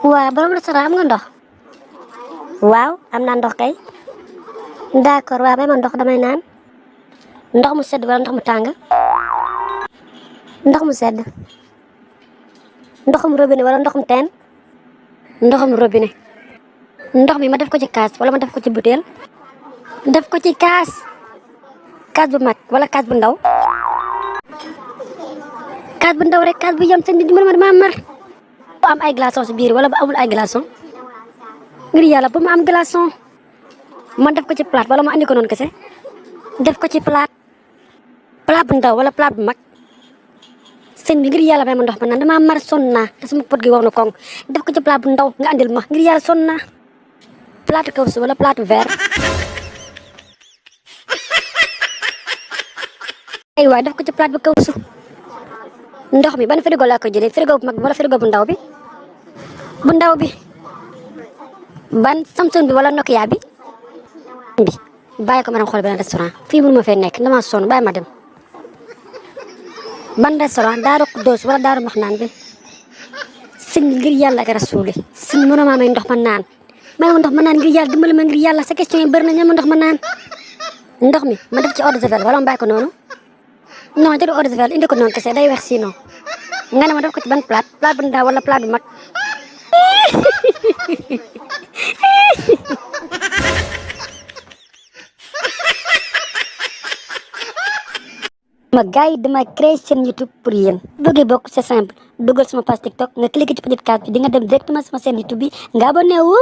Waa borom restaurant am nga ndox. Waaw am naa ndox kay. D'accord waaw may ma ndox damay naan. Ndox mu sedd wala ndox mu tàng. Ndox mu sedd. Ndoxum robinet wala ndoxum teen. Ndoxum robinet. Ndox mi ma def ko ci kaas wala ma def ko ci butéel. Def ko ci kaas. Kaas bu mag wala kaas bu ndaw. Kaas bu ndaw rek kaas bu yem sëñ bi dimbali ma dama mar. Bu am ay glaçons si biir wala bu amul ay glaçons. Ngir yàlla bu ma am glaçon. Man def ko ci plate wala ma andi ko noonu kese. Def ko ci plate. Plate bu ndaw wala plate bu mag. Sëñ bi ngir yàlla may ma ndox ma naan dama mar sonn naa te sama pot gi wow na koŋ. Def ko ci plate bu ndaw nga andil ma ngir yàlla sonn naa. Plate kawsu wala plate verre. Ay waay def ko ci plate bu kawsu. Ndox mi ban frigo laa ko jëlee frigo bu mag bi wala frigo bu ndaw bi. Bu ndaw bi. Ban Samsung bi wala Nokia bi. Bàyyi ko ma dem xool beneen restaurant fii mënu ma fee nekk dama sonn bàyyi ma dem. Ban restaurant Daaru Xuddoos wala Daaru Maxnaan bi. Sëñ ngir yàlla ak rasuuli sëñ mënoo maa may ndox ma naan. May ma ndox ma naan ngir yàlla dimbali ma ngir yàlla sa question yi bëri na ña ma ndox ma naan. Ndox mi ma def ci eau de javel wala ma bàyyi ko noonu. Non jëru eau de javel indi ko noonu kese day weex sinon. Nga ne ma def ko ci ban plate bu ndaw wala plate bu mag. ma gars yi dama créé seen YouTube pour yéen bëggee bokk c'est simple dugal sama page TikTok nga cliquer ci petite case bi di nga dem directement sama chaîne YouTube bi nga abonné wu